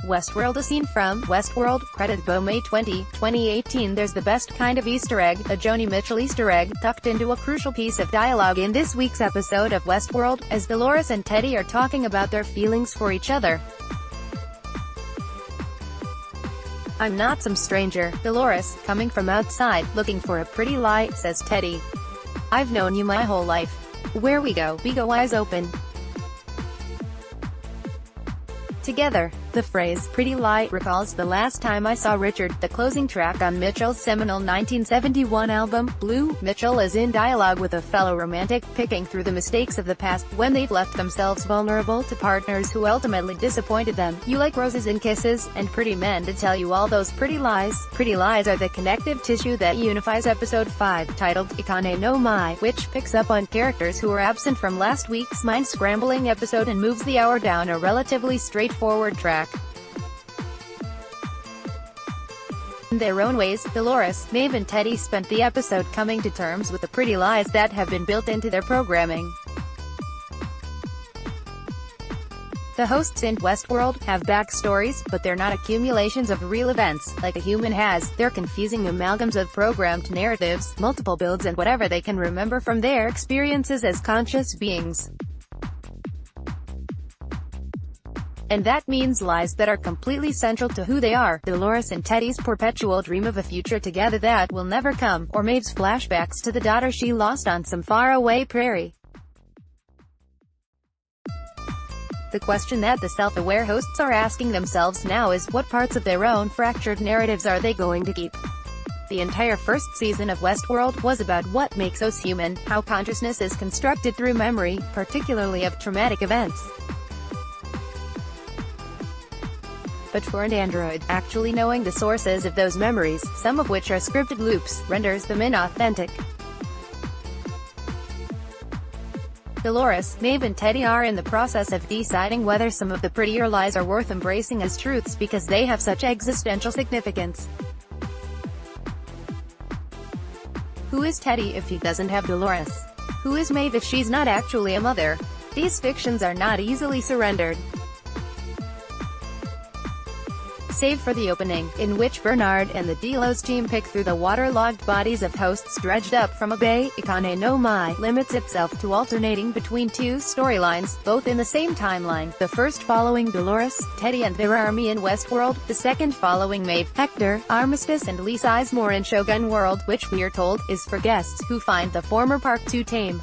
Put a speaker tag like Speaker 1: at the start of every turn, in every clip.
Speaker 1: Westworld. A scene from Westworld, CreditHBOMay 2018. There's the best kind of Easter egg, a Joni Mitchell Easter egg, tucked into a crucial piece of dialogue in this week's episode of Westworld, as Dolores and Teddy are talking about their feelings for each other. "I'm not some stranger, Dolores, coming from outside, looking for a pretty lie," says Teddy. "I've known you my whole life. Where we go eyes open together." The phrase, "pretty lie," recalls the last time I saw Richard, the closing track on Mitchell's seminal 1971 album, Blue. Mitchell is in dialogue with a fellow romantic, picking through the mistakes of the past, when they've left themselves vulnerable to partners who ultimately disappointed them. "You like roses and kisses, and pretty men to tell you all those pretty lies." Pretty lies are the connective tissue that unifies episode 5, titled Ikane no Mai, which picks up on characters who were absent from last week's mind-scrambling episode and moves the hour down a relatively straightforward track. In their own ways, Dolores, Maeve and Teddy spent the episode coming to terms with the pretty lies that have been built into their programming. The hosts in Westworld have backstories, but they're not accumulations of real events, like a human has. They're confusing amalgams of programmed narratives, multiple builds and whatever they can remember from their experiences as conscious beings. And that means lies that are completely central to who they are. Dolores and Teddy's perpetual dream of a future together that will never come, or Maeve's flashbacks to the daughter she lost on some faraway prairie. The question that the self-aware hosts are asking themselves now is, what parts of their own fractured narratives are they going to keep? The entire first season of Westworld was about what makes us human, how consciousness is constructed through memory, particularly of traumatic events. But for an android, actually knowing the sources of those memories, some of which are scripted loops, renders them inauthentic. Dolores, Maeve and Teddy are in the process of deciding whether some of the prettier lies are worth embracing as truths because they have such existential significance. Who is Teddy if he doesn't have Dolores? Who is Maeve if she's not actually a mother? These fictions are not easily surrendered. Save for the opening, in which Bernard and the Delos team pick through the waterlogged bodies of hosts dredged up from a bay. Ikane no Mai limits itself to alternating between two storylines, both in the same timeline, the first following Dolores, Teddy and their army in Westworld, the second following Maeve, Hector, Armistice and Lee Sizemore in Shogun World, which, we are told, is for guests who find the former park too tame.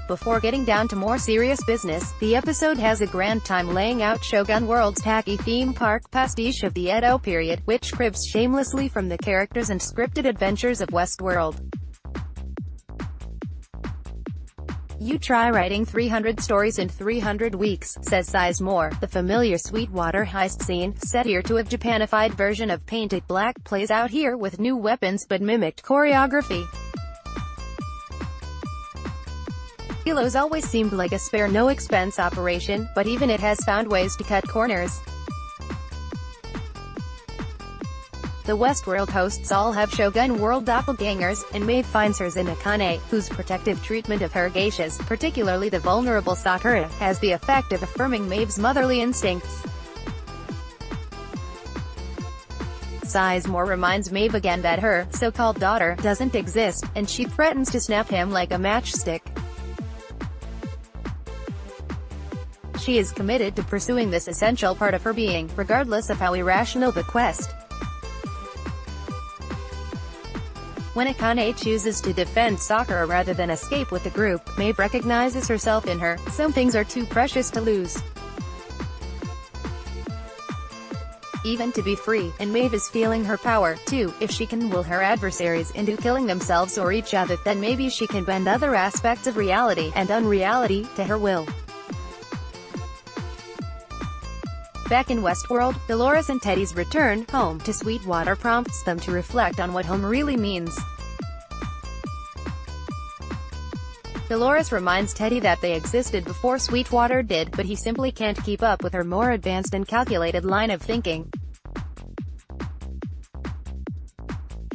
Speaker 1: Before getting down to more serious business, the episode has a grand time laying out Shogun World's tacky theme park pastiche of the Edo period, which cribs shamelessly from the characters and scripted adventures of Westworld. "You try writing 300 stories in 300 weeks, says Sizemore." The familiar Sweetwater heist scene, set here to a Japanified version of Paint It Black, plays out here with new weapons but mimicked choreography. Delos always seemed like a spare no-expense operation, but even it has found ways to cut corners. The Westworld hosts all have Shogun World doppelgangers, and Maeve finds hers in Akane, whose protective treatment of her geishas, particularly the vulnerable Sakura, has the effect of affirming Maeve's motherly instincts. Sizemore reminds Maeve again that her so-called daughter doesn't exist, and she threatens to snap him like a matchstick. She is committed to pursuing this essential part of her being, regardless of how irrational the quest. When Akane chooses to defend Sakura rather than escape with the group, Maeve recognizes herself in her. Some things are too precious to lose, even to be free, and Maeve is feeling her power, too. If she can will her adversaries into killing themselves or each other, then maybe she can bend other aspects of reality and unreality to her will. Back in Westworld, Dolores and Teddy's return home to Sweetwater prompts them to reflect on what home really means. Dolores reminds Teddy that they existed before Sweetwater did, but he simply can't keep up with her more advanced and calculated line of thinking.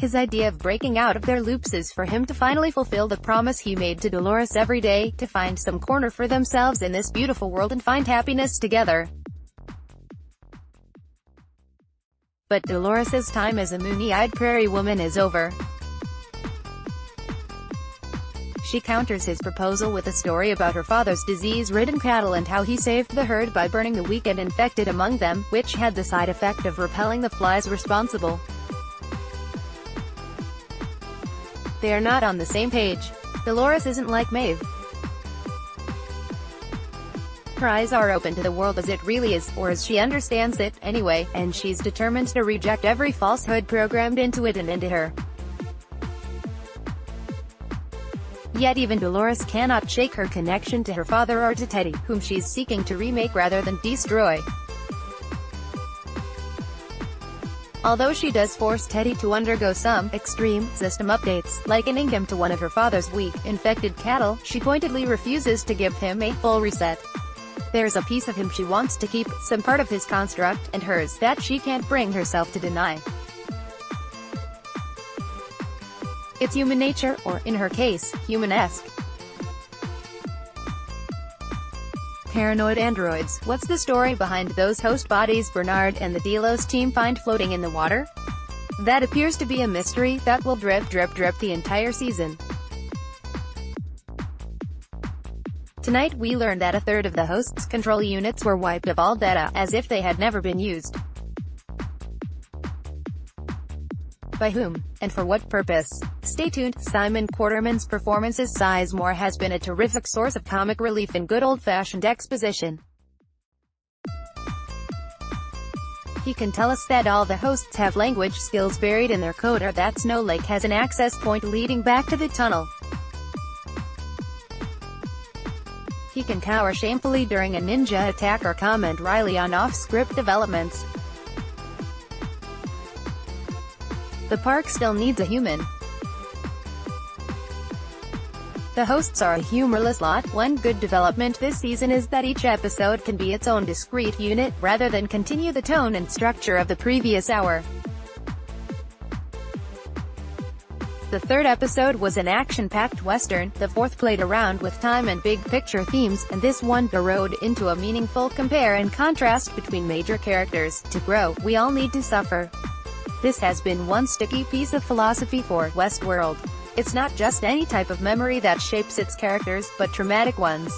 Speaker 1: his idea of breaking out of their loops is for him to finally fulfill the promise he made to Dolores every day, to find some corner for themselves in this beautiful world and find happiness together. But Dolores's time as a moony-eyed prairie woman is over. She counters his proposal with a story about her father's disease-ridden cattle and how he saved the herd by burning the weak and infected among them, which had the side effect of repelling the flies responsible. They are not on the same page. Dolores isn't like Maeve. Her eyes are open to the world as it really is, or as she understands it, anyway, and she's determined to reject every falsehood programmed into it and into her. Yet even Dolores cannot shake her connection to her father or to Teddy, whom she's seeking to remake rather than destroy. Although she does force Teddy to undergo some extreme system updates, likening him to one of her father's weak, infected cattle, she pointedly refuses to give him a full reset. There's a piece of him she wants to keep, some part of his construct, and hers, that she can't bring herself to deny. It's human nature, or, in her case, human-esque. Paranoid androids. What's the story behind those host bodies Bernard and the Delos team find floating in the water? That appears to be a mystery that will drip the entire season. Tonight we learned that a third of the host's control units were wiped of all data, as if they had never been used. By whom? And for what purpose? Stay tuned. Simon Quarterman's performance as Sizemore has been a terrific source of comic relief and good old-fashioned exposition. He can tell us that all the hosts have language skills buried in their code, or that Snow Lake has an access point leading back to the tunnel. He can cower shamefully during a ninja attack or comment wryly on off-script developments. The park still needs a human. The hosts are a humorless lot. One good development this season is that each episode can be its own discrete unit, rather than continue the tone and structure of the previous hour. The third episode was an action-packed western, the fourth played around with time and big-picture themes, and this one burrowed into a meaningful compare and contrast between major characters. To grow, we all need to suffer. This has been one sticky piece of philosophy for Westworld. It's not just any type of memory that shapes its characters, but traumatic ones.